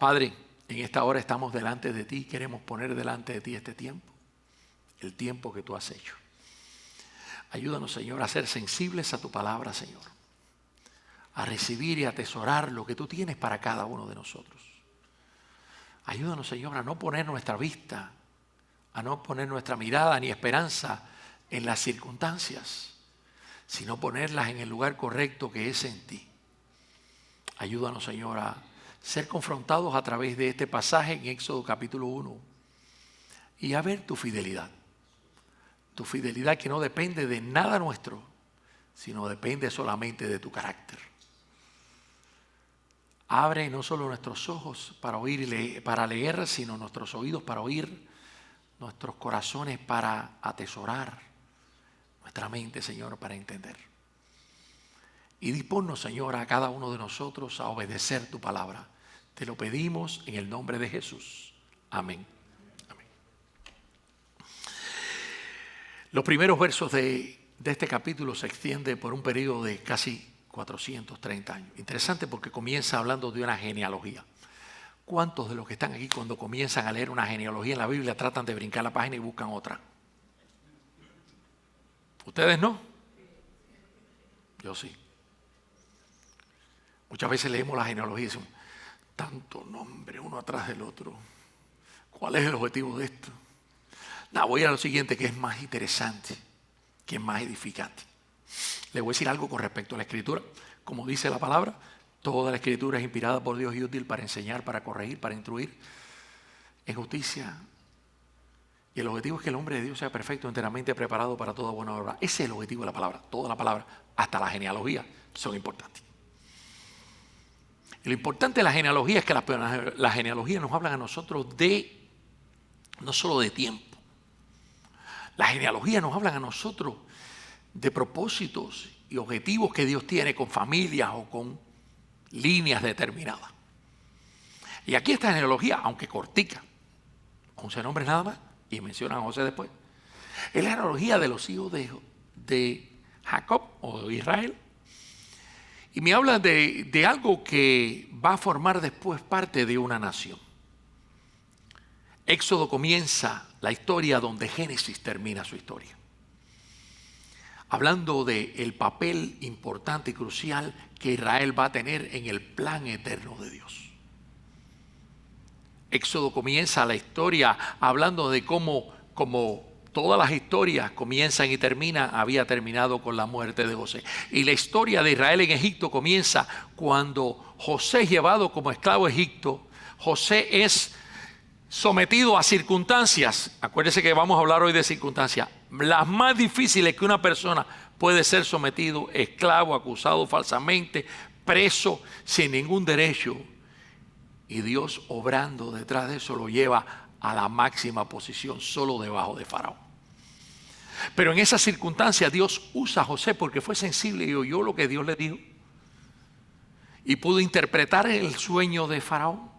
Padre, en esta hora estamos delante de ti, queremos poner delante de ti este tiempo, el tiempo que tú has hecho. Ayúdanos, Señor, a ser sensibles a tu palabra, Señor, a recibir y atesorar lo que tú tienes para cada uno de nosotros. Ayúdanos, Señor, a no poner nuestra vista, a no poner nuestra mirada ni esperanza en las circunstancias, sino ponerlas en el lugar correcto que es en ti. Ayúdanos, Señor, a ser confrontados a través de este pasaje en Éxodo capítulo 1 y a ver tu fidelidad que no depende de nada nuestro, sino depende solamente de tu carácter. Abre no solo nuestros ojos para oír, para leer, sino nuestros oídos para oír, nuestros corazones para atesorar, nuestra mente, Señor, para entender. Y disponnos, Señor, a cada uno de nosotros a obedecer tu palabra. Te lo pedimos en el nombre de Jesús. Amén. Amén. Los primeros versos de este capítulo se extienden por un periodo de casi 430 años. Interesante porque comienza hablando de una genealogía. ¿Cuántos de los que están aquí cuando comienzan a leer una genealogía en la Biblia tratan de brincar la página y buscan otra? ¿Ustedes no? Yo sí. Muchas veces leemos la genealogía y decimos, tanto nombre uno atrás del otro. ¿Cuál es el objetivo de esto? No, voy a lo siguiente que es más interesante, que es más edificante. Le voy a decir algo con respecto a la Escritura. Como dice la palabra, toda la Escritura es inspirada por Dios y útil para enseñar, para corregir, para instruir en justicia. Y el objetivo es que el hombre de Dios sea perfecto, enteramente preparado para toda buena obra. Ese es el objetivo de la palabra. Toda la palabra, hasta la genealogía, son importantes. Y lo importante de la genealogía es que la genealogía nos habla a nosotros no solo de tiempo. La genealogía nos habla a nosotros de propósitos y objetivos que Dios tiene con familias o con líneas determinadas. Y aquí esta genealogía, aunque cortica, 11 nombres nada más, y mencionan a José después, es la genealogía de los hijos de Jacob o de Israel. Y me habla de algo que va a formar después parte de una nación. Éxodo comienza la historia donde Génesis termina su historia. Hablando del papel importante y crucial que Israel va a tener en el plan eterno de Dios. Éxodo comienza la historia hablando de cómo todas las historias comienzan y terminan, había terminado con la muerte de José. Y la historia de Israel en Egipto comienza cuando José es llevado como esclavo a Egipto. José es sometido a circunstancias. Acuérdense que vamos a hablar hoy de circunstancias. Las más difíciles que una persona puede ser sometido, esclavo, acusado falsamente, preso, sin ningún derecho. Y Dios, obrando detrás de eso, lo lleva a la máxima posición, solo debajo de Faraón. Pero en esas circunstancias Dios usa a José porque fue sensible y oyó lo que Dios le dijo. Y pudo interpretar el sueño de Faraón.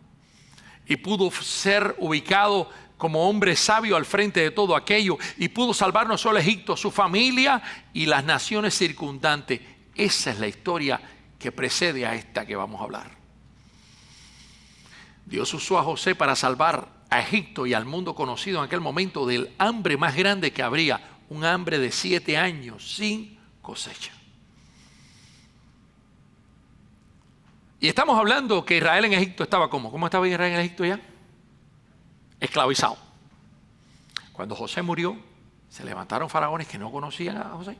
Y pudo ser ubicado como hombre sabio al frente de todo aquello. Y pudo salvar no solo a Egipto, su familia y las naciones circundantes. Esa es la historia que precede a esta que vamos a hablar. Dios usó a José para salvar a Egipto y al mundo conocido en aquel momento del hambre más grande que habría, un hambre de 7 años sin cosecha. Y estamos hablando que Israel en Egipto estaba ¿cómo? ¿Cómo estaba Israel en Egipto ya? Esclavizado. Cuando José murió, se levantaron faraones que no conocían a José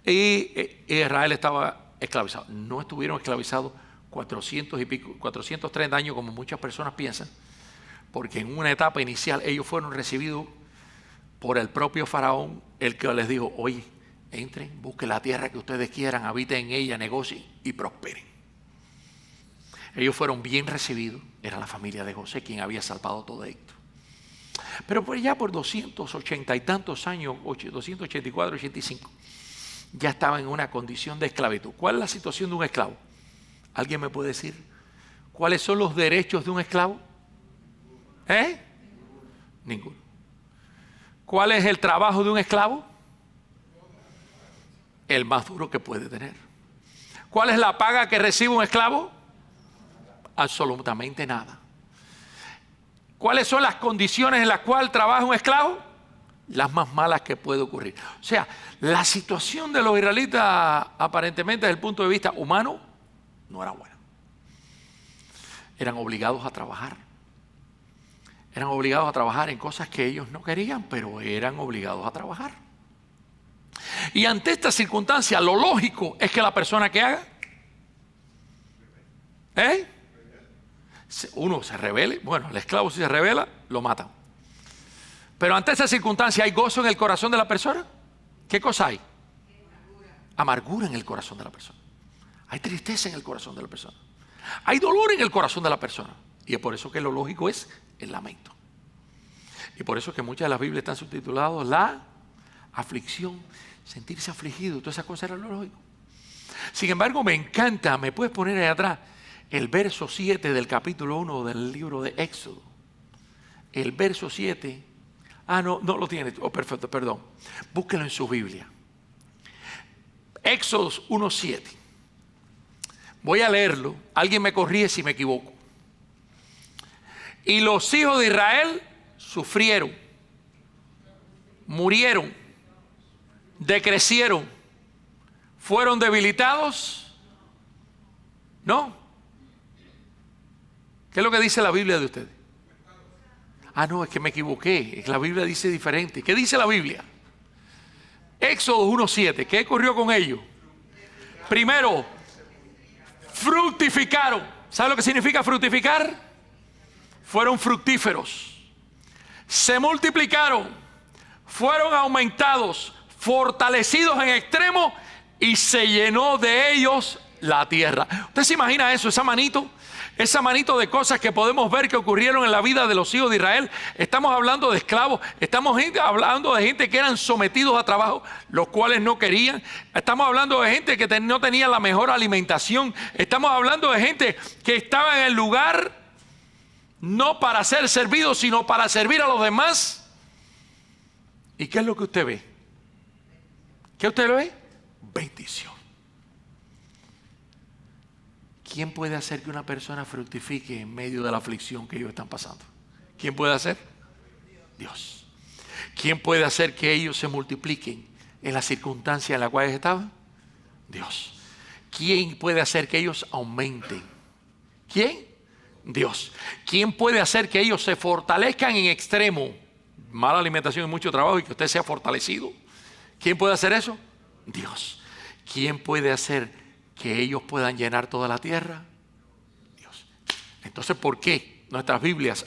y Israel estaba esclavizado. No estuvieron esclavizados 430 años como muchas personas piensan, porque en una etapa inicial ellos fueron recibidos por el propio faraón, el que les dijo, oye, entren, busquen la tierra que ustedes quieran, habiten en ella, negocien y prosperen. Ellos fueron bien recibidos, era la familia de José quien había salvado todo Egipto. Pero pues ya por 280 y tantos años, 284, 85, ya estaban en una condición de esclavitud. ¿Cuál es la situación de un esclavo? ¿Alguien me puede decir cuáles son los derechos de un esclavo? Ninguno. ¿Cuál es el trabajo de un esclavo? El más duro que puede tener. ¿Cuál es la paga que recibe un esclavo? Absolutamente nada. ¿Cuáles son las condiciones en las cuales trabaja un esclavo? Las más malas que puede ocurrir. O sea, la situación de los israelitas, aparentemente desde el punto de vista humano, no era buena. Eran obligados a trabajar. Eran obligados a trabajar en cosas que ellos no querían, pero eran obligados a trabajar. Y ante esta circunstancia, lo lógico es que la persona que haga, uno se rebele. Bueno, el esclavo si se rebela, lo matan. Pero ante esta circunstancia, ¿hay gozo en el corazón de la persona? ¿Qué cosa hay? Amargura en el corazón de la persona. Hay tristeza en el corazón de la persona. Hay dolor en el corazón de la persona. Y es por eso que lo lógico es el lamento. Y por eso que muchas de las Biblias están subtituladas la aflicción, sentirse afligido. Todas esas cosas eran lo lógico. Sin embargo, me encanta, me puedes poner ahí atrás, el verso 7 del capítulo 1 del libro de Éxodo. El verso 7. No lo tiene. Perfecto, perdón. Búsquelo en su Biblia. Éxodo 1:7. Voy a leerlo. Alguien me corrige si me equivoco. Y los hijos de Israel sufrieron, murieron, decrecieron, fueron debilitados. ¿No? ¿Qué es lo que dice la Biblia de ustedes? No, es que me equivoqué. La Biblia dice diferente. ¿Qué dice la Biblia? Éxodo 1:7. ¿Qué ocurrió con ellos? Primero, fructificaron. ¿Sabe lo que significa fructificar? Fueron fructíferos. Se multiplicaron. Fueron aumentados, fortalecidos en extremo y se llenó de ellos la tierra. ¿Usted se imagina eso? Esa manito de cosas que podemos ver que ocurrieron en la vida de los hijos de Israel. Estamos hablando de esclavos, estamos hablando de gente que eran sometidos a trabajo, los cuales no querían. Estamos hablando de gente que no tenía la mejor alimentación. Estamos hablando de gente que estaba en el lugar no para ser servido, sino para servir a los demás. ¿Y qué es lo que usted ve? ¿Qué usted ve? Bendición. ¿Quién puede hacer que una persona fructifique en medio de la aflicción que ellos están pasando? ¿Quién puede hacer? Dios. ¿Quién puede hacer que ellos se multipliquen en la circunstancia en la cual estaban? Dios. ¿Quién puede hacer que ellos aumenten? ¿Quién? Dios. ¿Quién puede hacer que ellos se fortalezcan en extremo? Mala alimentación y mucho trabajo y que usted sea fortalecido. ¿Quién puede hacer eso? Dios. ¿Quién puede hacer que ellos puedan llenar toda la tierra? Dios. Entonces, ¿por qué nuestras Biblias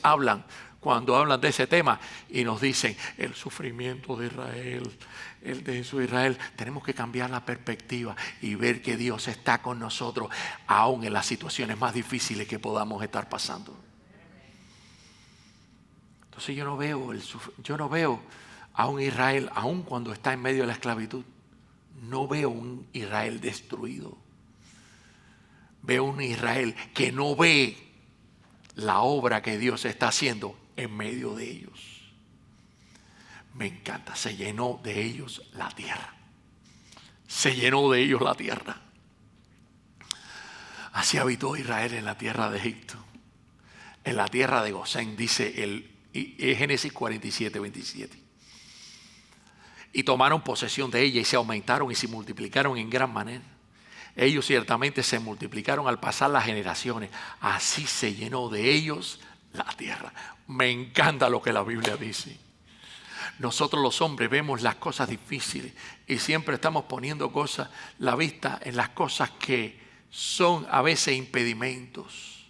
cuando hablan de ese tema y nos dicen el sufrimiento de Israel, el de Israel? Tenemos que cambiar la perspectiva y ver que Dios está con nosotros aún en las situaciones más difíciles que podamos estar pasando. Entonces yo no veo a un Israel, aún cuando está en medio de la esclavitud, no veo un Israel destruido. Veo un Israel que no ve la obra que Dios está haciendo en medio de ellos. Me encanta, se llenó de ellos la tierra. Se llenó de ellos la tierra. Así habitó Israel en la tierra de Egipto, en la tierra de Gosén, dice Génesis 47:27. Y tomaron posesión de ella y se aumentaron y se multiplicaron en gran manera. Ellos ciertamente se multiplicaron al pasar las generaciones. Así se llenó de ellos la tierra. Me encanta lo que la Biblia dice. Nosotros los hombres vemos las cosas difíciles y siempre estamos poniendo la vista en las cosas que son a veces impedimentos.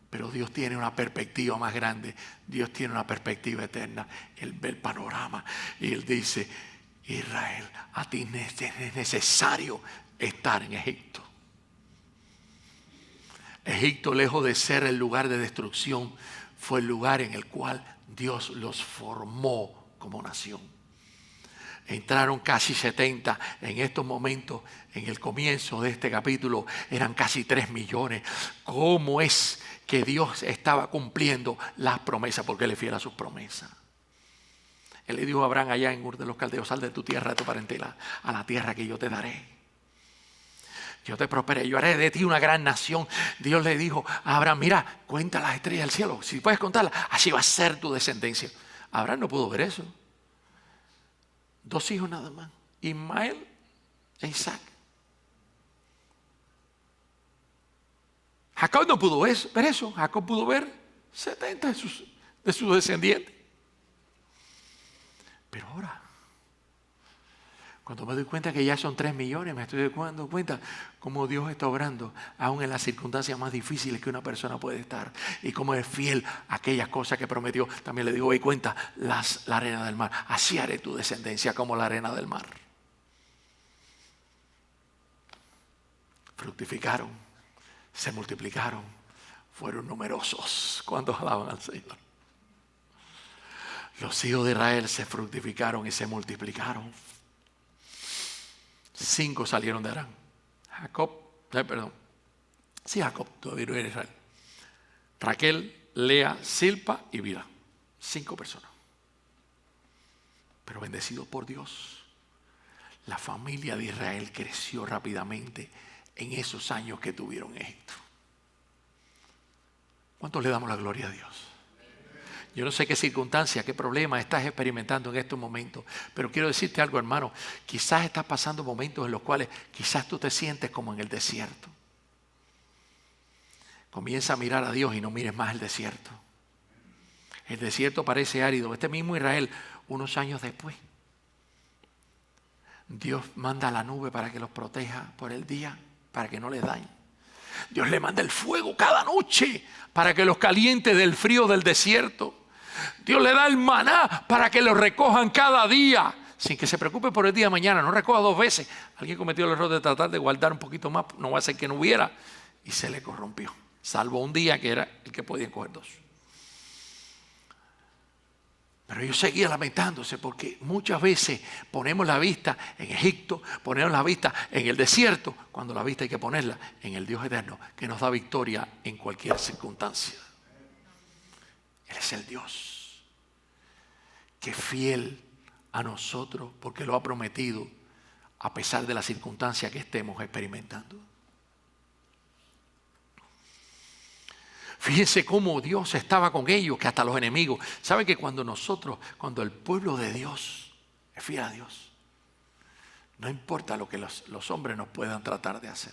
Pero Dios tiene una perspectiva más grande. Dios tiene una perspectiva eterna. Él ve el panorama y Él dice: Israel, a ti es necesario estar en Egipto. Egipto, lejos de ser el lugar de destrucción, fue el lugar en el cual Dios los formó como nación. Entraron casi 70 en estos momentos. En el comienzo de este capítulo eran casi 3 millones. ¿Cómo es que Dios estaba cumpliendo las promesas? Porque Él es fiel a sus promesas. Él le dijo a Abraham allá en Ur de los Caldeos: sal de tu tierra, de tu parentela, a la tierra que yo te daré. Yo te prosperé, yo haré de ti una gran nación. Dios le dijo a Abraham, mira, cuenta las estrellas del cielo. Si puedes contarlas, así va a ser tu descendencia. Abraham no pudo ver eso. 2 hijos nada más, Ismael e Isaac. Jacob no pudo ver eso. Jacob pudo ver 70 de sus descendientes. Pero ahora, cuando me doy cuenta que ya son 3 millones, me estoy dando cuenta cómo Dios está obrando, aún en las circunstancias más difíciles que una persona puede estar. Y cómo es fiel a aquellas cosas que prometió. También le digo, ve cuenta la arena del mar. Así haré tu descendencia como la arena del mar. Fructificaron, se multiplicaron, fueron numerosos. ¿Cuántos alaban al Señor? Los hijos de Israel se fructificaron y se multiplicaron. 5 salieron de Aram. Jacob, todavía no era Israel. Raquel, Lea, Silpa y Bilha. 5 personas. Pero bendecidos por Dios, la familia de Israel creció rápidamente en esos años que tuvieron en Egipto. ¿Cuántos le damos la gloria a Dios? Yo no sé qué circunstancia, qué problema estás experimentando en estos momentos, pero quiero decirte algo, hermano. Quizás estás pasando momentos en los cuales quizás tú te sientes como en el desierto. Comienza a mirar a Dios y no mires más el desierto. El desierto parece árido. Este mismo Israel, unos años después, Dios manda la nube para que los proteja por el día, para que no les dañe. Dios le manda el fuego cada noche para que los caliente del frío del desierto. Dios le da el maná para que los recojan cada día, sin que se preocupe por el día de mañana. No recoja 2 veces. Alguien cometió el error de tratar de guardar un poquito más, no va a ser que no hubiera, y se le corrompió. Salvo un día que era el que podían coger 2. Pero ellos seguían lamentándose porque muchas veces ponemos la vista en Egipto, ponemos la vista en el desierto, cuando la vista hay que ponerla en el Dios eterno, que nos da victoria en cualquier circunstancia. Él es el Dios que es fiel a nosotros porque lo ha prometido a pesar de la circunstancia que estemos experimentando. Fíjense cómo Dios estaba con ellos, que hasta los enemigos. ¿Saben que cuando el pueblo de Dios es fiel a Dios, no importa lo que los hombres nos puedan tratar de hacer?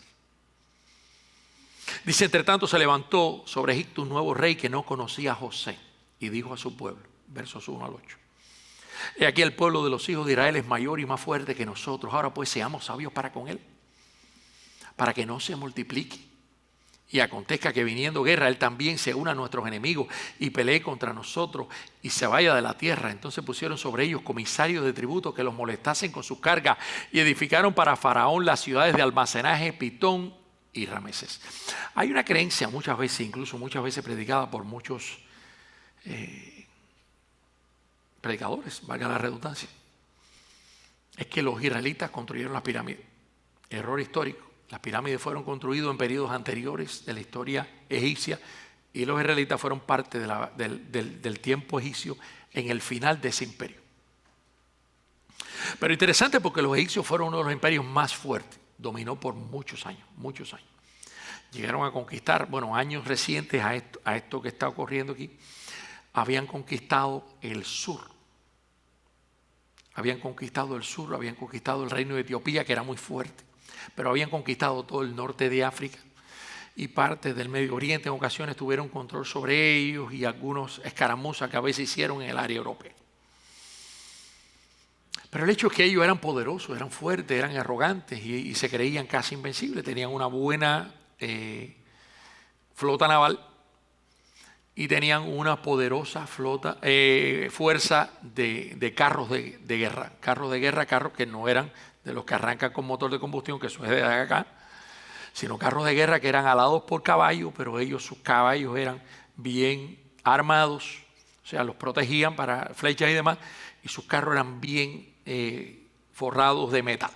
Dice, entre tanto se levantó sobre Egipto un nuevo rey que no conocía a José y dijo a su pueblo, versos 1 al 8. He aquí el pueblo de los hijos de Israel es mayor y más fuerte que nosotros. Ahora pues seamos sabios para con él, para que no se multiplique. Y acontezca que viniendo guerra, él también se una a nuestros enemigos y pelee contra nosotros y se vaya de la tierra. Entonces pusieron sobre ellos comisarios de tributo que los molestasen con sus cargas y edificaron para Faraón las ciudades de almacenaje, Pitón y Rameses. Hay una creencia muchas veces, incluso muchas veces predicada por muchos predicadores, valga la redundancia, es que los israelitas construyeron las pirámides. Error histórico. Las pirámides fueron construidas en periodos anteriores de la historia egipcia y los israelitas fueron parte del tiempo egipcio en el final de ese imperio. Pero interesante porque los egipcios fueron uno de los imperios más fuertes. Dominó por muchos años, muchos años. Llegaron a conquistar, años recientes a esto que está ocurriendo aquí, habían conquistado el sur. Habían conquistado el reino de Etiopía, que era muy fuerte. Pero habían conquistado todo el norte de África y parte del Medio Oriente. En ocasiones tuvieron control sobre ellos y algunos escaramuzas que a veces hicieron en el área europea. Pero el hecho es que ellos eran poderosos, eran fuertes, eran arrogantes y se creían casi invencibles. Tenían una buena flota naval y tenían una poderosa fuerza de carros de guerra. Carros de guerra, carros que no eran de los que arrancan con motor de combustión, que eso es de acá, sino carros de guerra que eran alados por caballos, pero sus caballos eran bien armados, o sea, los protegían para flechas y demás, y sus carros eran bien forrados de metal.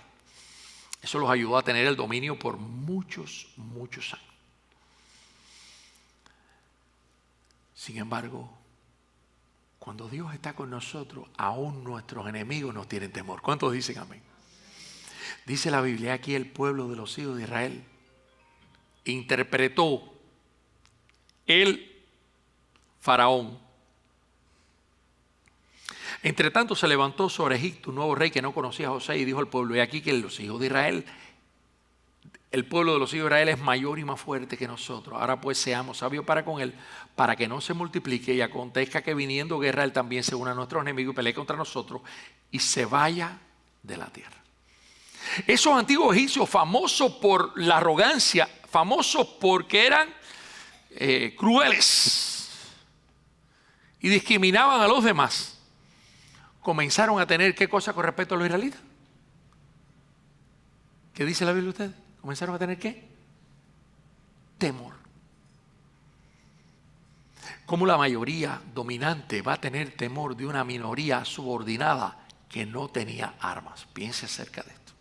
Eso los ayudó a tener el dominio por muchos, muchos años. Sin embargo, cuando Dios está con nosotros, aún nuestros enemigos nos tienen temor. ¿Cuántos dicen amén? Dice la Biblia aquí, el pueblo de los hijos de Israel interpretó el faraón. Entre tanto se levantó sobre Egipto un nuevo rey que no conocía a José y dijo al pueblo: he aquí que los hijos de Israel, el pueblo de los hijos de Israel es mayor y más fuerte que nosotros. Ahora pues seamos sabios para con él, para que no se multiplique y acontezca que viniendo guerra él también se una a nuestros enemigos y pelee contra nosotros y se vaya de la tierra. Esos antiguos egipcios, famosos por la arrogancia, famosos porque eran crueles y discriminaban a los demás, comenzaron a tener ¿qué cosa con respecto a los israelitas? ¿Qué dice la Biblia usted? ¿Comenzaron a tener qué? Temor. ¿Cómo la mayoría dominante va a tener temor de una minoría subordinada que no tenía armas? Piense acerca de esto.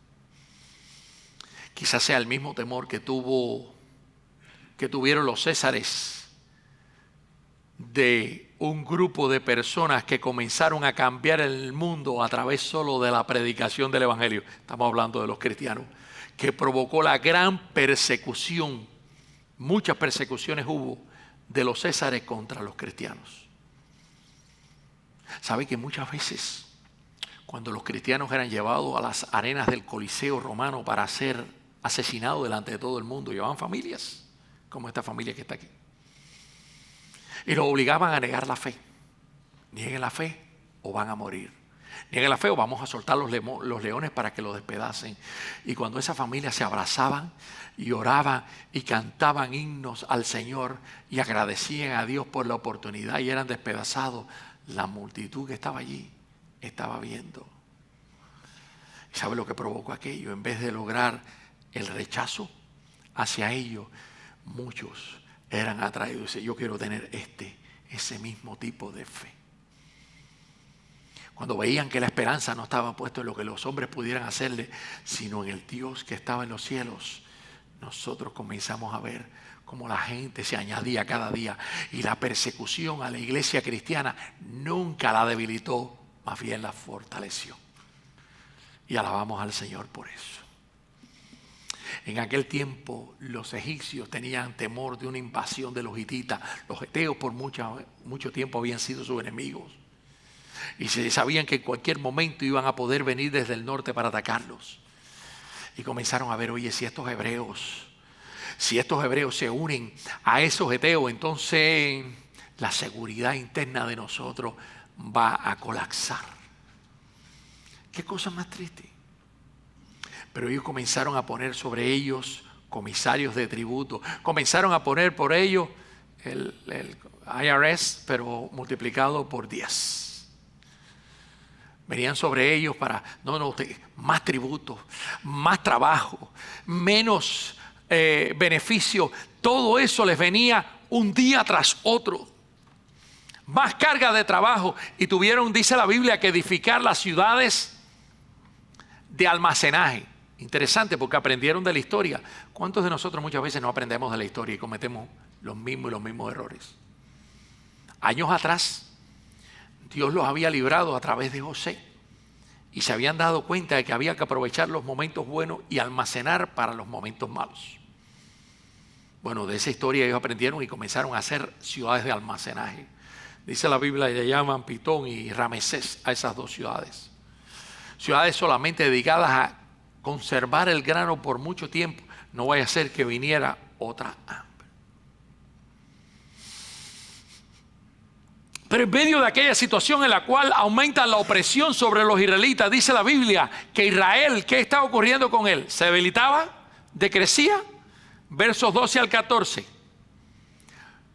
Quizás sea el mismo temor que tuvieron los césares de un grupo de personas que comenzaron a cambiar el mundo a través solo de la predicación del evangelio. Estamos hablando de los cristianos, que provocó la gran persecución. Muchas persecuciones hubo de los césares contra los cristianos. ¿Sabe que muchas veces cuando los cristianos eran llevados a las arenas del Coliseo romano para ser asesinados delante de todo el mundo, llevaban familias como esta familia que está aquí y los obligaban a negar la fe? Nieguen la fe o van a morir. Nieguen la fe o vamos a soltar los leones para que los despedacen. Y cuando esa familia se abrazaban y oraban y cantaban himnos al Señor y agradecían a Dios por la oportunidad y eran despedazados, la multitud que estaba allí estaba viendo. ¿Y sabe lo que provocó aquello? En vez de lograr el rechazo hacia ellos, muchos eran atraídos. Dice: yo quiero tener ese mismo tipo de fe. Cuando veían que la esperanza no estaba puesta en lo que los hombres pudieran hacerle, sino en el Dios que estaba en los cielos, nosotros comenzamos a ver cómo la gente se añadía cada día y la persecución a la iglesia cristiana nunca la debilitó, más bien la fortaleció. Y alabamos al Señor por eso. En aquel tiempo los egipcios tenían temor de una invasión de los hititas. Los heteos por mucho tiempo habían sido sus enemigos. Y sabían que en cualquier momento iban a poder venir desde el norte para atacarlos. Y comenzaron a ver: oye, si estos hebreos se unen a esos heteos, entonces la seguridad interna de nosotros va a colapsar. ¿Qué cosa más triste? Pero ellos comenzaron a poner sobre ellos comisarios de tributo. Comenzaron a poner por ellos el IRS, pero multiplicado por 10. Venían sobre ellos para, más tributos, más trabajo, menos beneficio. Todo eso les venía un día tras otro. Más carga de trabajo. Y tuvieron, dice la Biblia, que edificar las ciudades de almacenaje. Interesante, porque aprendieron de la historia. ¿Cuántos de nosotros muchas veces no aprendemos de la historia y cometemos los mismos errores? Años atrás, Dios los había librado a través de José y se habían dado cuenta de que había que aprovechar los momentos buenos y almacenar para los momentos malos. Bueno, de esa historia ellos aprendieron y comenzaron a hacer ciudades de almacenaje. Dice la Biblia, le llaman Pitón y Ramesés a esas dos ciudades. Ciudades solamente dedicadas a conservar el grano por mucho tiempo. No vaya a ser que viniera otra hambre. Pero en medio de aquella situación en la cual aumenta la opresión sobre los israelitas, dice la Biblia que Israel, ¿qué estaba ocurriendo con él? ¿Se debilitaba? ¿Decrecía? Versos 12 al 14.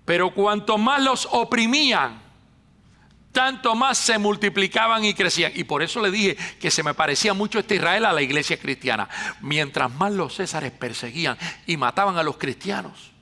Pero cuanto más los oprimían, tanto más se multiplicaban y crecían. Y por eso le dije que se me parecía mucho este Israel a la iglesia cristiana. Mientras más los césares perseguían y mataban a los cristianos.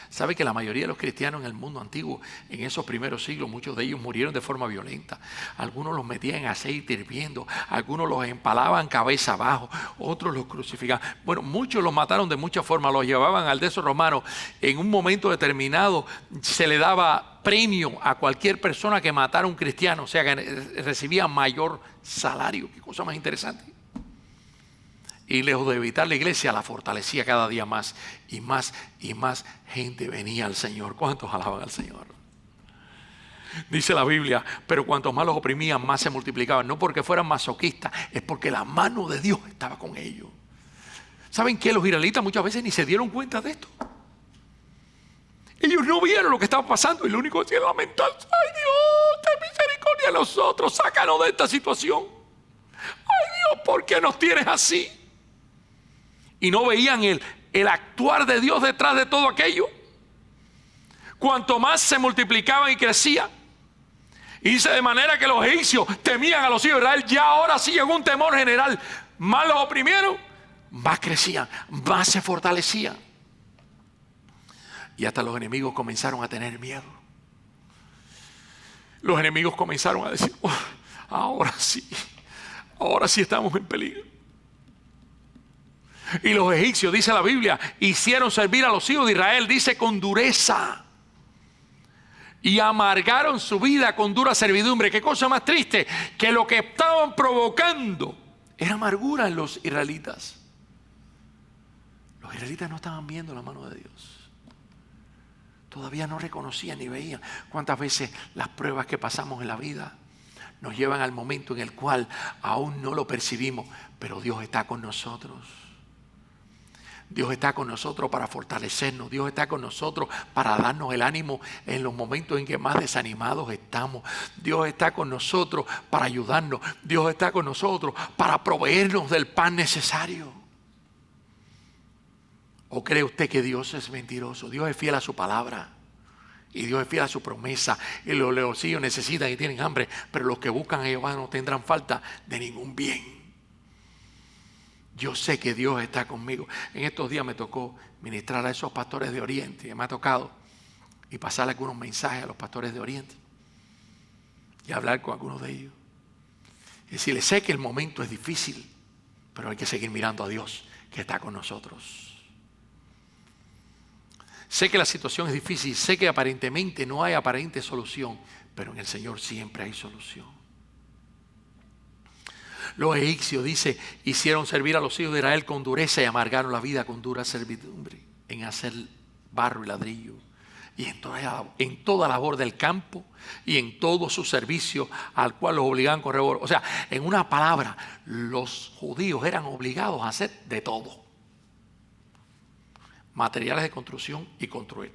¿Sabe que la mayoría de los cristianos en el mundo antiguo, en esos primeros siglos, muchos de ellos murieron de forma violenta? Algunos los metían en aceite hirviendo, algunos los empalaban cabeza abajo, otros los crucificaban. Bueno, muchos los mataron de muchas formas, los llevaban al deso romano. En un momento determinado se le daba premio a cualquier persona que matara a un cristiano, o sea que recibía mayor salario. Qué cosa más interesante. Y lejos de evitar la iglesia, la fortalecía cada día más. Y más y más gente venía al Señor. ¿Cuántos alaban al Señor? Dice la Biblia, pero cuantos más los oprimían, más se multiplicaban. No porque fueran masoquistas, es porque la mano de Dios estaba con ellos. ¿Saben qué? Los israelitas muchas veces ni se dieron cuenta de esto. Ellos no vieron lo que estaba pasando y lo único que hacían era lamentarse. ¡Ay Dios, ten misericordia de nosotros! ¡Sácanos de esta situación! ¡Ay Dios, por qué nos tienes así! Y no veían el actuar de Dios detrás de todo aquello. Cuanto más se multiplicaban y crecían. Y dice, de manera que los egipcios temían a los hijos de Israel. Ya ahora sí llegó un temor general. Más los oprimieron, más crecían, más se fortalecían. Y hasta los enemigos comenzaron a tener miedo. Los enemigos comenzaron a decir, oh, ahora sí estamos en peligro. Y los egipcios, dice la Biblia, hicieron servir a los hijos de Israel, dice, con dureza. Y amargaron su vida con dura servidumbre. Qué cosa más triste, que lo que estaban provocando era amargura en los israelitas. Los israelitas no estaban viendo la mano de Dios. Todavía no reconocían ni veían. ¿Cuántas veces las pruebas que pasamos en la vida nos llevan al momento en el cual aún no lo percibimos, pero Dios está con nosotros? Dios está con nosotros para fortalecernos. Dios está con nosotros para darnos el ánimo en los momentos en que más desanimados estamos. Dios está con nosotros para ayudarnos. Dios está con nosotros para proveernos del pan necesario. ¿O cree usted que Dios es mentiroso? Dios es fiel a su palabra. Y Dios es fiel a su promesa. Y los leoncillos necesitan y tienen hambre, pero los que buscan a Jehová no tendrán falta de ningún bien. Yo sé que Dios está conmigo. En estos días me tocó ministrar a esos pastores de Oriente. Me ha tocado y pasarle algunos mensajes a los pastores de Oriente. Y hablar con algunos de ellos. Y decirles, sé que el momento es difícil, pero hay que seguir mirando a Dios que está con nosotros. Sé que la situación es difícil. Sé que aparentemente no hay aparente solución, pero en el Señor siempre hay solución. Los egipcios, dice, hicieron servir a los hijos de Israel con dureza y amargaron la vida con dura servidumbre en hacer barro y ladrillo y en toda labor del campo y en todo su servicio al cual los obligaban con rigor. O sea, en una palabra, los judíos eran obligados a hacer de todo. Materiales de construcción y construir.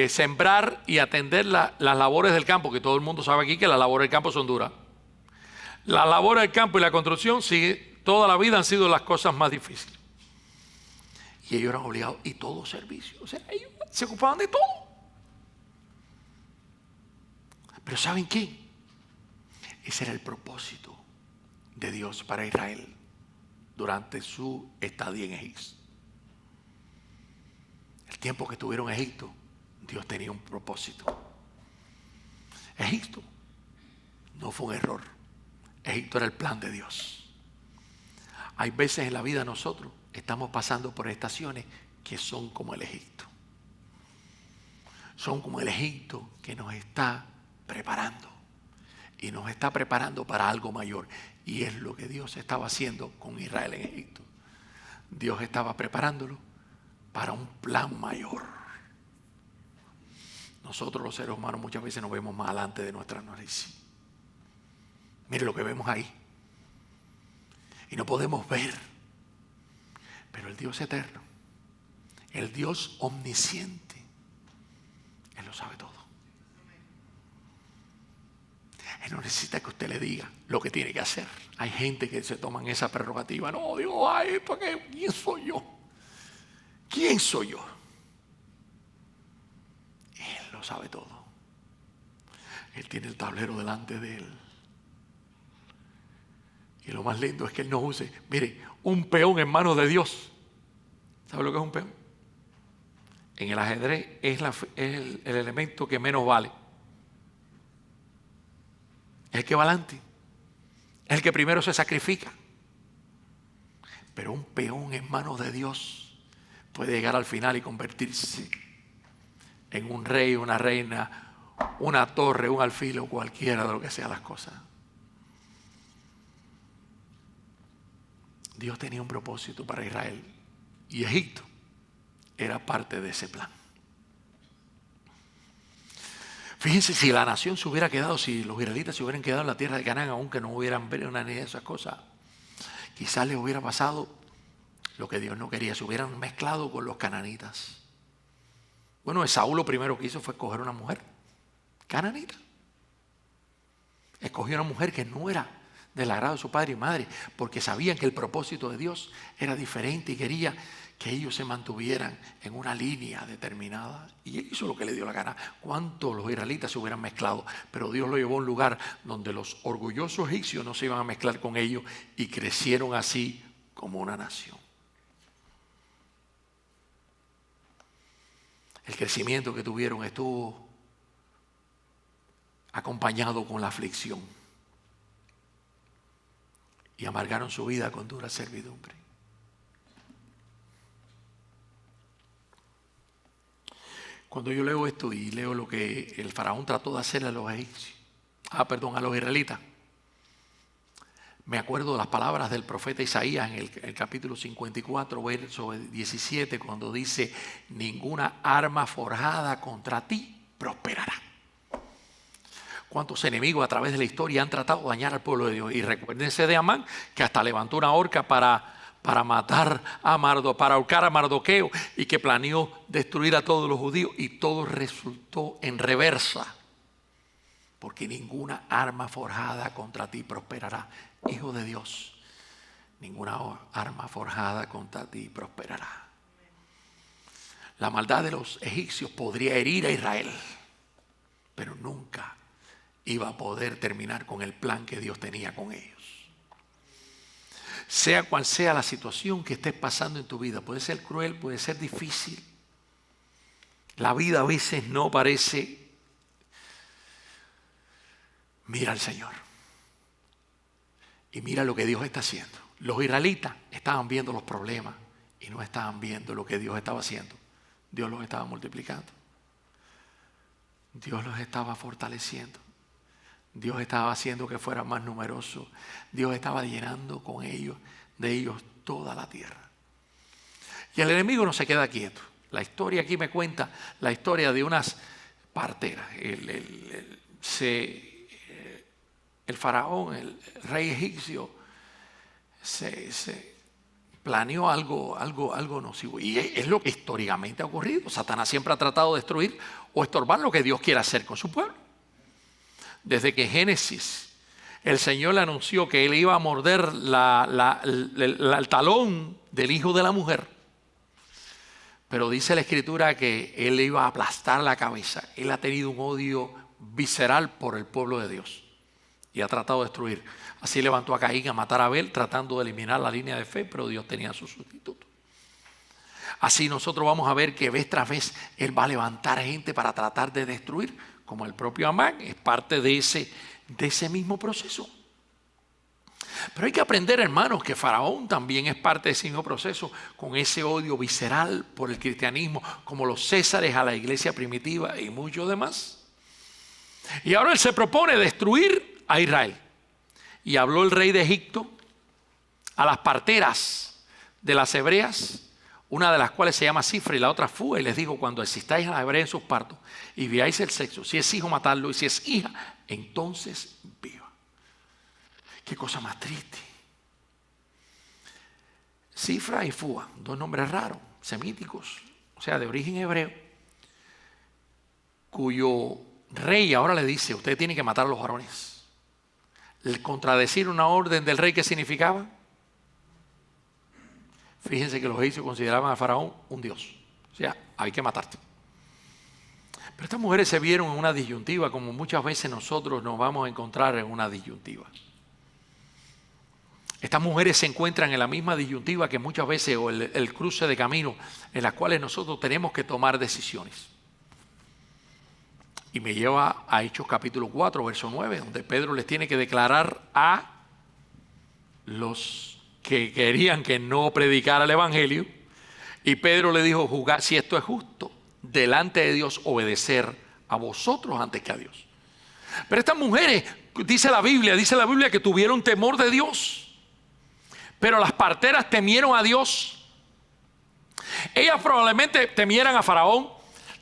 Sembrar y atender las labores del campo, que todo el mundo sabe aquí que las labores del campo son duras. Las labores del campo y la construcción, sí, toda la vida han sido las cosas más difíciles. Y ellos eran obligados, y todo servicio. O sea, ellos se ocupaban de todo. Pero ¿saben qué? Ese era el propósito de Dios para Israel durante su estadía en Egipto. El tiempo que estuvieron en Egipto, Dios tenía un propósito. Egipto no fue un error. Egipto era el plan de Dios. Hay veces en la vida nosotros estamos pasando por estaciones que son como el Egipto. Son como el Egipto que nos está preparando. Y nos está preparando para algo mayor. Y es lo que Dios estaba haciendo con Israel en Egipto. Dios estaba preparándolo para un plan mayor. Nosotros los seres humanos muchas veces nos vemos más adelante de nuestra nariz. Mire lo que vemos ahí. Y no podemos ver. Pero el Dios eterno, el Dios omnisciente, Él lo sabe todo. Él no necesita que usted le diga lo que tiene que hacer. Hay gente que se toman esa prerrogativa. No, Dios, ay, porque ¿quién soy yo? ¿Quién soy yo? Él lo sabe todo. Él tiene el tablero delante de Él. Y lo más lindo es que Él nos use. Mire, un peón en manos de Dios. ¿Sabe lo que es un peón? En el ajedrez es el elemento que menos vale. Es el que va adelante. Es el que primero se sacrifica. Pero un peón en manos de Dios puede llegar al final y convertirse en un rey, una reina, una torre, un alfil o cualquiera de lo que sean las cosas. Dios tenía un propósito para Israel y Egipto era parte de ese plan. Fíjense, si la nación se hubiera quedado, si los israelitas se hubieran quedado en la tierra de Canaán, aunque no hubieran visto una ni de esas cosas, quizás les hubiera pasado lo que Dios no quería, se hubieran mezclado con los cananitas. Bueno, Esaú lo primero que hizo fue escoger una mujer cananita. Escogió una mujer que no era del agrado de su padre y madre, porque sabían que el propósito de Dios era diferente y quería que ellos se mantuvieran en una línea determinada. Y él hizo lo que le dio la gana. ¿Cuántos los israelitas se hubieran mezclado? Pero Dios lo llevó a un lugar donde los orgullosos egipcios no se iban a mezclar con ellos y crecieron así como una nación. El crecimiento que tuvieron estuvo acompañado con la aflicción y amargaron su vida con dura servidumbre. Cuando yo leo esto y leo lo que el faraón trató de hacer a los egipcios, a los israelitas, me acuerdo de las palabras del profeta Isaías en el capítulo 54, verso 17, cuando dice: ninguna arma forjada contra ti prosperará. Cuántos enemigos a través de la historia han tratado de dañar al pueblo de Dios. Y recuérdense de Amán, que hasta levantó una horca para matar para ahorcar a Mardoqueo, y que planeó destruir a todos los judíos, y todo resultó en reversa. Porque ninguna arma forjada contra ti prosperará. Hijo de Dios, ninguna arma forjada contra ti prosperará. La maldad de los egipcios podría herir a Israel, pero nunca iba a poder terminar con el plan que Dios tenía con ellos. Sea cual sea la situación que estés pasando en tu vida, puede ser cruel, puede ser difícil. La vida a veces no parece. Mira al Señor y mira lo que Dios está haciendo. Los israelitas estaban viendo los problemas y no estaban viendo lo que Dios estaba haciendo. Dios los estaba multiplicando. Dios los estaba fortaleciendo. Dios estaba haciendo que fueran más numerosos. Dios estaba llenando de ellos toda la tierra. Y el enemigo no se queda quieto. La historia aquí me cuenta la historia de unas parteras. El faraón, el rey egipcio, se planeó algo nocivo. Y es lo que históricamente ha ocurrido. Satanás siempre ha tratado de destruir o estorbar lo que Dios quiere hacer con su pueblo. Desde que Génesis, el Señor le anunció que Él iba a morder el talón del hijo de la mujer. Pero dice la Escritura que Él iba a aplastar la cabeza. Él ha tenido un odio visceral por el pueblo de Dios y ha tratado de destruir. Así levantó a Caín a matar a Abel, tratando de eliminar la línea de fe, pero Dios tenía su sustituto. Así nosotros vamos a ver que vez tras vez Él va a levantar gente para tratar de destruir, como el propio Amán es parte de ese mismo proceso. Pero hay que aprender, hermanos, que Faraón también es parte de ese mismo proceso, con ese odio visceral por el cristianismo, como los Césares a la iglesia primitiva y muchos demás. Y ahora él se propone destruir a Israel. Y habló el rey de Egipto a las parteras de las hebreas, una de las cuales se llama Cifra y la otra Fua, y les dijo: cuando existáis a las hebreas en sus partos y veáis el sexo, si es hijo, matadlo, y si es hija, entonces viva. Qué cosa más triste. Cifra y Fua, dos nombres raros, semíticos, o sea, de origen hebreo, cuyo rey ahora le dice: usted tiene que matar a los varones. El contradecir una orden del rey, ¿qué significaba? Fíjense que los egipcios consideraban a Faraón un dios. O sea, hay que matarte. Pero estas mujeres se vieron en una disyuntiva, como muchas veces nosotros nos vamos a encontrar en una disyuntiva. Estas mujeres se encuentran en la misma disyuntiva que muchas veces, o el cruce de camino, en las cuales nosotros tenemos que tomar decisiones. Y me lleva a Hechos capítulo 4, verso 9, donde Pedro les tiene que declarar a los que querían que no predicara el evangelio, y Pedro le dijo: juzgad si esto es justo delante de Dios, obedecer a vosotros antes que a Dios. Pero estas mujeres, dice la Biblia que tuvieron temor de Dios, Pero las parteras temieron a Dios. Ellas probablemente temieran a Faraón,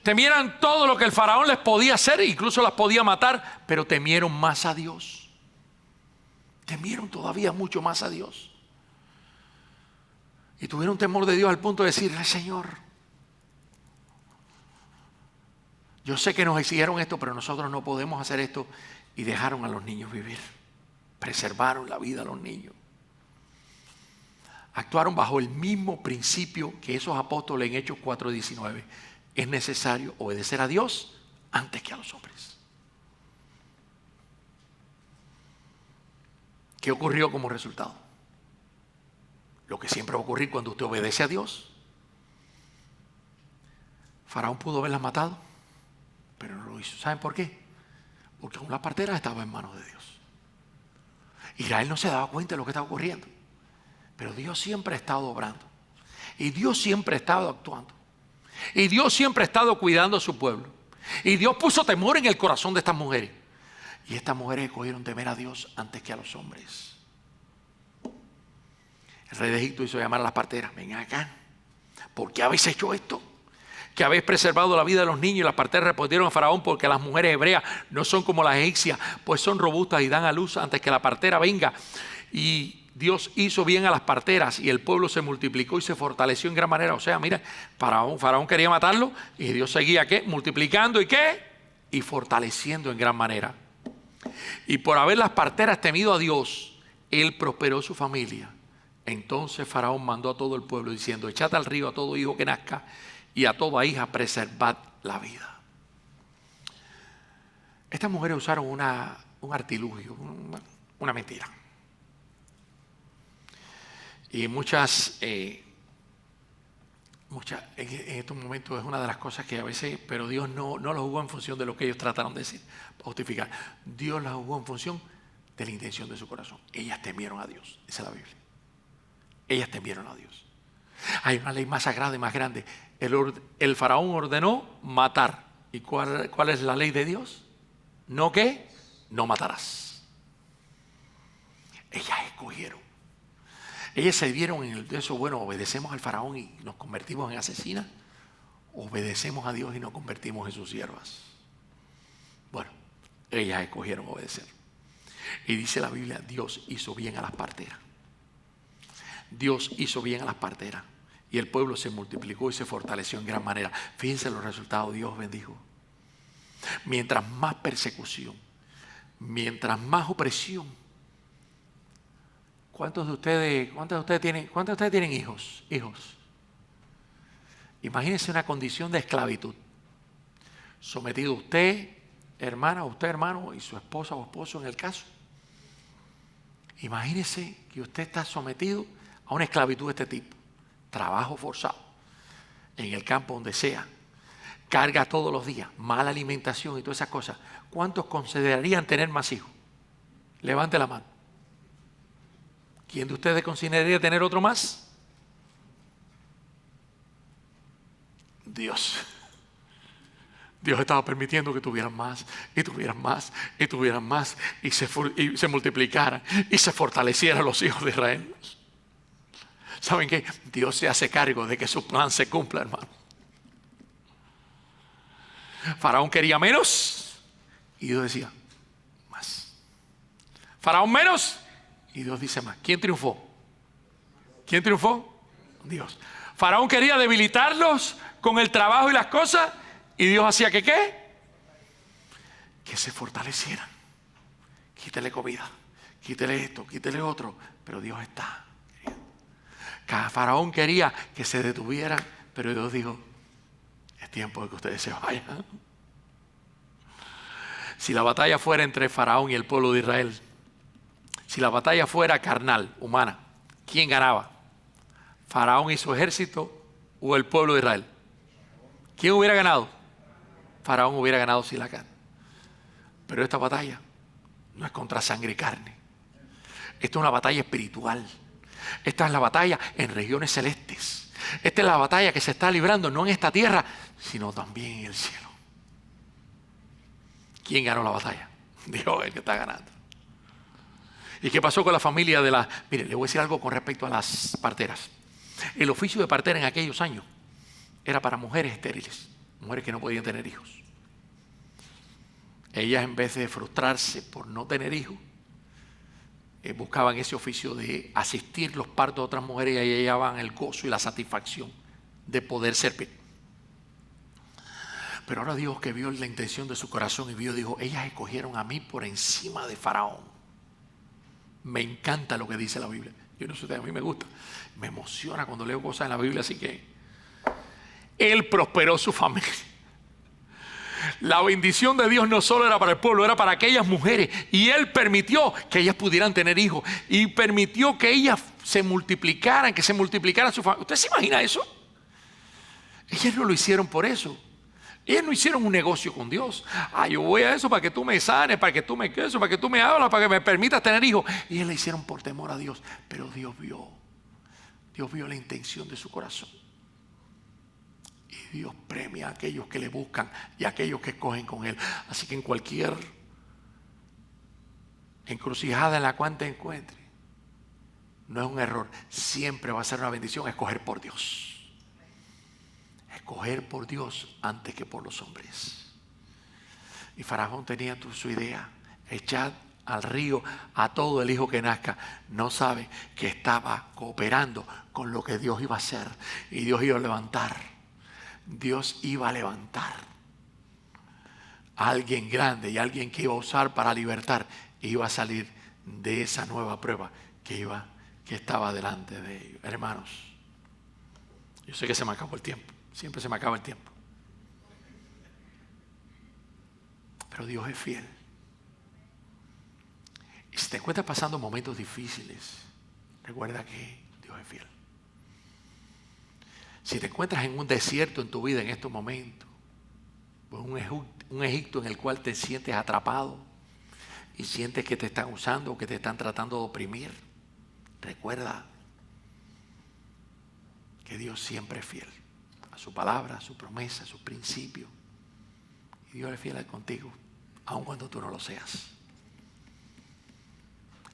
temieran todo lo que el Faraón les podía hacer, incluso las podía matar, pero temieron más a Dios. Temieron todavía mucho más a Dios. Y tuvieron temor de Dios al punto de decirle: Señor, yo sé que nos exigieron esto, pero nosotros no podemos hacer esto. Y dejaron a los niños vivir. Preservaron la vida a los niños. Actuaron bajo el mismo principio que esos apóstoles en Hechos 4:19. Es necesario obedecer a Dios antes que a los hombres. ¿Qué ocurrió como resultado? Lo que siempre va a ocurrir cuando usted obedece a Dios. Faraón pudo haberlas matado, pero no lo hizo. ¿Saben por qué? Porque aún las parteras estaban en manos de Dios. Israel no se daba cuenta de lo que estaba ocurriendo, pero Dios siempre ha estado obrando. Y Dios siempre ha estado actuando. Y Dios siempre ha estado cuidando a su pueblo. Y Dios puso temor en el corazón de estas mujeres. Y estas mujeres escogieron temer a Dios antes que a los hombres. El rey de Egipto hizo llamar a las parteras: vengan acá. ¿Por qué habéis hecho esto? Que habéis preservado la vida de los niños. Y las parteras respondieron a Faraón: porque las mujeres hebreas no son como las egipcias, pues son robustas y dan a luz antes que la partera venga. Y Dios hizo bien a las parteras y el pueblo se multiplicó y se fortaleció en gran manera. O sea, mira, Faraón quería matarlo y Dios seguía, ¿qué? Multiplicando y ¿qué? Y fortaleciendo en gran manera. Y por haber las parteras temido a Dios, Él prosperó su familia. Entonces Faraón mandó a todo el pueblo diciendo: echad al río a todo hijo que nazca y a toda hija preservad la vida. Estas mujeres usaron un artilugio, una mentira. Y en estos momentos es una de las cosas que a veces, pero Dios no lo jugó en función de lo que ellos trataron de decir, justificar. Dios la jugó en función de la intención de su corazón. Ellas temieron a Dios, dice la Biblia. Ellas temieron a Dios. Hay una ley más sagrada y más grande. El faraón ordenó matar. ¿Y cuál es la ley de Dios? ¿No qué? No matarás. Ellas escogieron. Ellas se vieron en el eso, bueno, obedecemos al faraón y nos convertimos en asesinas. Obedecemos a Dios y nos convertimos en sus siervas. Bueno, ellas escogieron obedecer. Y dice la Biblia: Dios hizo bien a las parteras. Dios hizo bien a las parteras. Y el pueblo se multiplicó y se fortaleció en gran manera. Fíjense los resultados. Dios bendijo. Mientras más persecución, mientras más opresión. ¿Cuántos de ustedes tienen hijos? Imagínense una condición de esclavitud. Sometido usted, hermana, usted, hermano, y su esposa o esposo en el caso. Imagínense que usted está sometido a una esclavitud de este tipo. Trabajo forzado, en el campo donde sea. Carga todos los días, mala alimentación y todas esas cosas. ¿Cuántos considerarían tener más hijos? Levante la mano. ¿Quién de ustedes consideraría tener otro más? Dios. Dios estaba permitiendo que tuvieran más, y tuvieran más, y tuvieran más, y se multiplicaran, y se fortalecieran los hijos de Israel. ¿Saben qué? Dios se hace cargo de que su plan se cumpla, hermano. Faraón quería menos, y Dios decía, más. Faraón menos, y Dios dice más. ¿Quién triunfó? ¿Quién triunfó? Dios. Faraón quería debilitarlos con el trabajo y las cosas, y Dios hacía que ¿qué? Que se fortalecieran. Quítele comida, quítele esto, quítele otro, pero Dios está. Cada faraón quería que se detuvieran, pero Dios dijo, es tiempo de que ustedes se vayan. Si la batalla fuera entre Faraón y el pueblo de Israel, si la batalla fuera carnal, humana, ¿quién ganaba? ¿Faraón y su ejército o el pueblo de Israel? ¿Quién hubiera ganado? Faraón hubiera ganado sin la carne. Pero esta batalla no es contra sangre y carne. Esta es una batalla espiritual. Esta es la batalla en regiones celestes. Esta es la batalla que se está librando no en esta tierra, sino también en el cielo. ¿Quién ganó la batalla? Dios, el que está ganando. ¿Y qué pasó con la familia de la...? Mire, le voy a decir algo con respecto a las parteras. El oficio de partera en aquellos años era para mujeres estériles, mujeres que no podían tener hijos. Ellas, en vez de frustrarse por no tener hijos, buscaban ese oficio de asistir los partos de otras mujeres y ahí hallaban el gozo y la satisfacción de poder servir. Pero ahora Dios, que vio la intención de su corazón y dijo, ellas escogieron a mí por encima de Faraón. Me encanta lo que dice la Biblia. Yo no sé, a mí me gusta. Me emociona cuando leo cosas en la Biblia, así que Él prosperó su familia. La bendición de Dios no solo era para el pueblo, era para aquellas mujeres. Y Él permitió que ellas pudieran tener hijos. Y permitió que ellas se multiplicaran, que se multiplicara su familia. ¿Usted se imagina eso? Ellas no lo hicieron por eso. Ellas no hicieron un negocio con Dios. Yo voy a eso para que tú me sanes, para que tú me queso, para que tú me hablas, para que me permitas tener hijos. Ellas lo hicieron por temor a Dios. Pero Dios vio la intención de su corazón. Y Dios premia a aquellos que le buscan y a aquellos que escogen con Él. Así que en cualquier encrucijada en la cual te encuentres, no es un error. Siempre va a ser una bendición escoger por Dios. Escoger por Dios antes que por los hombres. Y Faraón tenía su idea: echad al río a todo el hijo que nazca. No sabe que estaba cooperando con lo que Dios iba a hacer. Y Dios iba a levantar. Dios iba a levantar a alguien grande y alguien que iba a usar para libertar. E iba a salir de esa nueva prueba que estaba delante de ellos. Hermanos, yo sé que se me acabó el tiempo. Siempre se me acaba el tiempo. Pero Dios es fiel. Y si te encuentras pasando momentos difíciles, recuerda que Dios es fiel. Si te encuentras en un desierto en tu vida en estos momentos, un Egipto en el cual te sientes atrapado y sientes que te están usando o que te están tratando de oprimir, recuerda que Dios siempre es fiel a su palabra, a su promesa, a sus principios. Y Dios es fiel contigo, aun cuando tú no lo seas.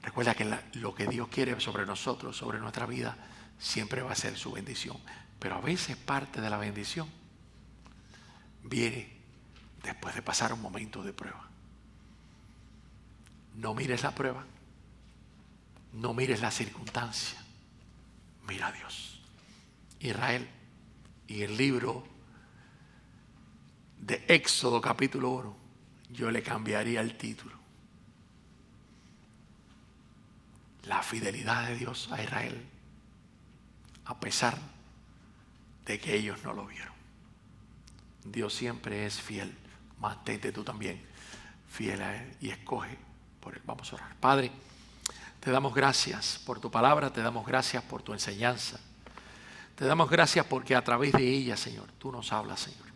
Recuerda que lo que Dios quiere sobre nosotros, sobre nuestra vida, siempre va a ser su bendición. Pero a veces parte de la bendición viene después de pasar un momento de prueba. No mires la prueba, no mires la circunstancia, mira a Dios. Israel, y el libro de Éxodo capítulo 1, yo le cambiaría el título: la fidelidad de Dios a Israel, a pesar de que ellos no lo vieron. Dios siempre es fiel. Mantente tú también fiel a Él y escoge por Él. Vamos a orar. Padre, te damos gracias por tu palabra, te damos gracias por tu enseñanza. Te damos gracias porque a través de ella, Señor, tú nos hablas, Señor.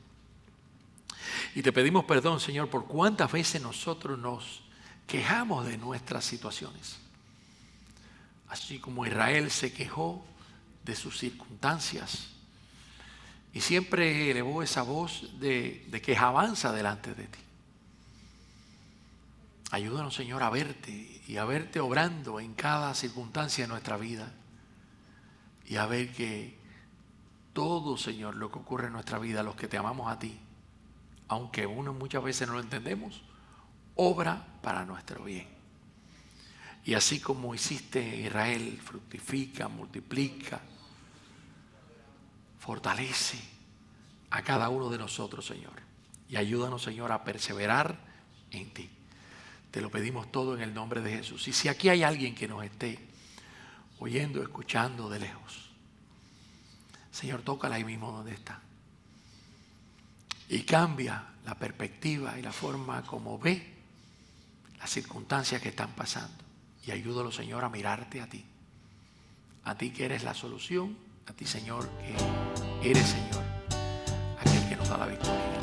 Y te pedimos perdón, Señor, por cuántas veces nosotros nos quejamos de nuestras situaciones. Así como Israel se quejó de sus circunstancias y siempre elevó esa voz de quejanza delante de ti. Ayúdanos, Señor, a verte y a verte obrando en cada circunstancia de nuestra vida y a ver que todo, Señor, lo que ocurre en nuestra vida, los que te amamos a ti, aunque uno muchas veces no lo entendemos, obra para nuestro bien. Y así como hiciste en Israel, fructifica, multiplica, fortalece a cada uno de nosotros, Señor. Y ayúdanos, Señor, a perseverar en ti. Te lo pedimos todo en el nombre de Jesús. Y si aquí hay alguien que nos esté oyendo, escuchando de lejos, Señor, tócala ahí mismo donde está. Y cambia la perspectiva y la forma como ve las circunstancias que están pasando. Y ayúdalo, Señor, a mirarte a ti. A ti que eres la solución. A ti, Señor, que eres, Señor, aquel que nos da la victoria.